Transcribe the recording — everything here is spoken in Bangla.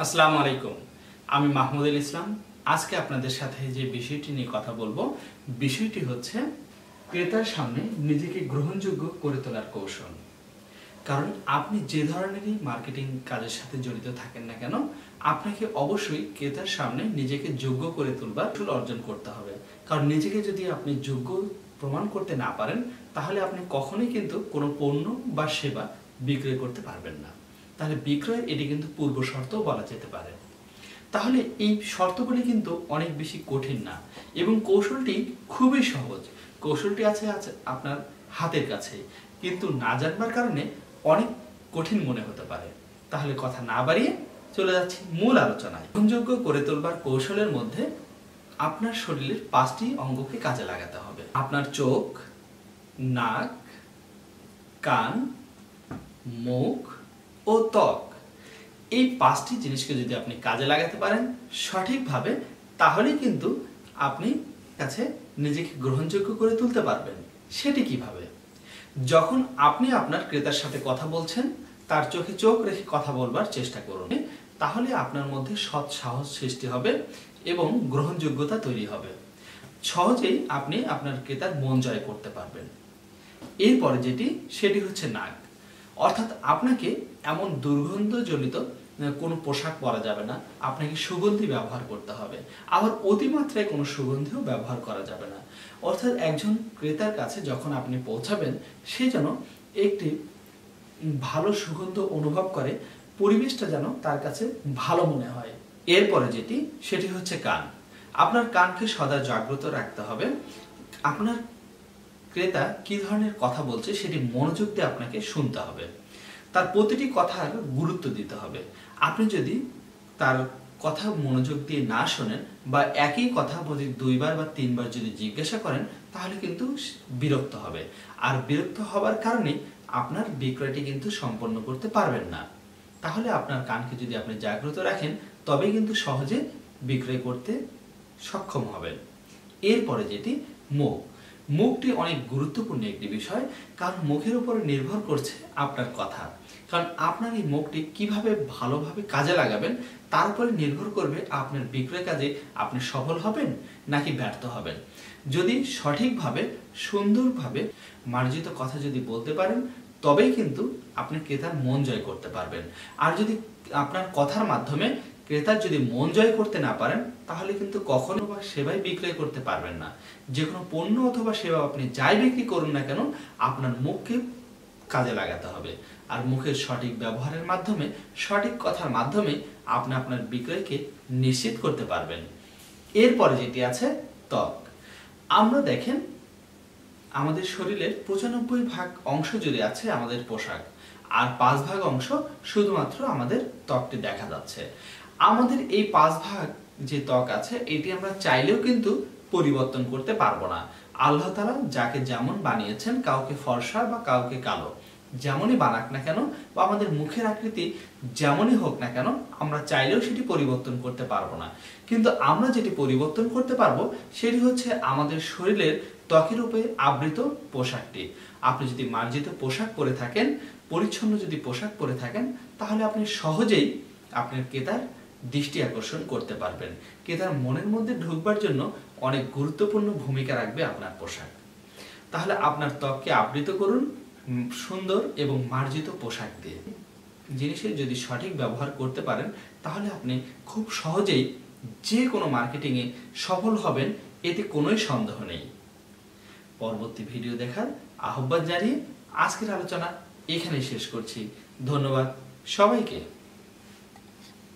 আসসালামু আলাইকুম। আমি মাহমুদুল ইসলাম। আজকে আপনাদের সাথে যে বিষয়টি নিয়ে কথা বলবো, বিষয়টি হচ্ছে ক্রেতার সামনে নিজেকে গ্রহণযোগ্য করে তোলার কৌশল। কারণ আপনি যে ধরনেরই মার্কেটিং কাজের সাথে জড়িত থাকেন না কেন, আপনাকে অবশ্যই ক্রেতার সামনে নিজেকে যোগ্য করে তুলবার কৌশল অর্জন করতে হবে। কারণ নিজেকে যদি আপনি যোগ্য প্রমাণ করতে না পারেন, তাহলে আপনি কখনোই কিন্তু কোনো পণ্য বা সেবা বিক্রয় করতে পারবেন না। তাহলে বিক্রয়ের এটি কিন্তু পূর্ব শর্তও বলা যেতে পারে। তাহলে এই শর্তগুলি কিন্তু অনেক বেশি কঠিন না এবং কৌশলটি খুবই সহজ। কৌশলটি আছে আপনার হাতের কাছে, কিন্তু না জানবার কারণে অনেক কঠিন মনে হতে পারে। তাহলে কথা না বাড়িয়ে চলে যাচ্ছি মূল আলোচনায়। গ্রহণযোগ্য করে তোলবার কৌশলের মধ্যে আপনার শরীরের 5টি অঙ্গকে কাজে লাগাতে হবে। আপনার চোখ, নাক, কান, মুখ ও ত্বক, এই 5টি জিনিসকে যদি আপনি কাজে লাগাতে পারেন সঠিকভাবে, তাহলেই কিন্তু আপনি কাছে নিজেকে গ্রহণযোগ্য করে তুলতে পারবেন। সেটি কিভাবে? যখন আপনি আপনার ক্রেতার সাথে কথা বলছেন, তার চোখে চোখ রেখে কথা বলবার চেষ্টা করুন। তাহলে আপনার মধ্যে সৎ সাহস সৃষ্টি হবে এবং গ্রহণযোগ্যতা তৈরি হবে। সহজেই আপনি আপনার ক্রেতার মন জয় করতে পারবেন। এরপরে সেটি হচ্ছে নাক। অর্থাৎ আপনাকে এমন দুর্গন্ধজনিত কোনো পোশাক পরা যাবে না, আপনাকে সুগন্ধি ব্যবহার করতে হবে। আবার অতিমাত্রায় কোনো সুগন্ধিও ব্যবহার করা যাবে না। অর্থাৎ একজন ক্রেতার কাছে যখন আপনি পৌঁছাবেন, সে যেন একটি ভালো সুগন্ধ অনুভব করে, পরিবেশটা যেন তার কাছে ভালো মনে হয়। এরপরে সেটি হচ্ছে কান। আপনার কানকে সদা জাগ্রত রাখতে হবে। আপনার ক্রেতা কি ধরনের কথা বলছে সেটি মনোযোগ দিয়ে আপনাকে শুনতে হবে। তার প্রতিটি কথার গুরুত্ব দিতে হবে। আপনি যদি তার কথা মনোযোগ দিয়ে না শোনেন বা একই কথা যদি 2বার বা 3বার যদি জিজ্ঞাসা করেন, তাহলে কিন্তু বিরক্ত হবে। আর বিরক্ত হবার কারণে আপনার বিক্রয়টি কিন্তু সম্পন্ন করতে পারবেন না। তাহলে আপনার কানকে যদি আপনি জাগ্রত রাখেন, তবেই কিন্তু সহজে বিক্রয় করতে সক্ষম হবেন। এরপরে মুখ। মুখটি অনেক গুরুত্বপূর্ণ একটি বিষয়, কারণ মুখের উপরে নির্ভর করছে আপনার কথা। কারণ আপনার এই মুখটি কিভাবে ভালোভাবে কাজে লাগাবেন, তার উপরে নির্ভর করবে আপনার বিক্রয় কাজে আপনি সফল হবেন নাকি ব্যর্থ হবেন। যদি সঠিকভাবে সুন্দরভাবে মার্জিত কথা যদি বলতে পারেন, তবেই কিন্তু আপনি ক্রেতার মন জয় করতে পারবেন। আর যদি আপনার কথার মাধ্যমে ক্রেতার যদি মন জয় করতে না পারেন, তাহলে কিন্তু কখনো বা সেবাই বিক্রয় করতে পারবেন না। যে কোনো পণ্য অথবা সেবা আপনি যাই বিক্রি করুন না কেন, আপনার মুখকে কাজে লাগাতে হবে। আর মুখের সঠিক ব্যবহারের মাধ্যমে, সঠিক কথার মাধ্যমে আপনি আপনার বিক্রয়কে নিশ্চিত করতে পারবেন। এরপরে আছে ত্বক। আমরা দেখেন আমাদের শরীরের 95 ভাগ অংশ জুড়ে আছে আমাদের পোশাক, আর 5 ভাগ অংশ শুধুমাত্র আমাদের ত্বকটি দেখা যাচ্ছে। আমাদের এই 5 ভাগ যে ত্বক আছে, এটি আমরা চাইলেও কিন্তু পরিবর্তন করতে পারবো না। আল্লাহ তাআলা যাকে যেমন বানিয়েছেন, কাউকে ফর্সা বা কাউকে কালো, যেমনই বানাক না কেন বা আমাদের মুখের আকৃতি যেমনই হোক না কেন, আমরা চাইলেও সেটি পরিবর্তন করতে পারবো না। কিন্তু আমরা যেটি পরিবর্তন করতে পারবো, সেটি হচ্ছে আমাদের শরীরের ত্বকের উপরে আবৃত পোশাকটি। আপনি যদি মার্জিত পোশাক পরে থাকেন, পরিচ্ছন্ন যদি পোশাক পরে থাকেন, তাহলে আপনি সহজেই আপনার ক্রেতার দৃষ্টি আকর্ষণ করতে পারবেন। ক্রেতার মনের মধ্যে ঢুকবার জন্য অনেক গুরুত্বপূর্ণ ভূমিকা রাখবে আপনার পোশাক। তাহলে আপনার ত্বককে আবৃত করুন সুন্দর এবং মার্জিত পোশাক দিয়ে। জিনিসের যদি সঠিক ব্যবহার করতে পারেন, তাহলে আপনি খুব সহজেই যে কোনো মার্কেটিংয়ে সফল হবেন, এতে কোনোই সন্দেহ নেই। পরবর্তী ভিডিও দেখার আহ্বান জানিয়ে আজকের আলোচনা এখানেই শেষ করছি। ধন্যবাদ সবাইকে।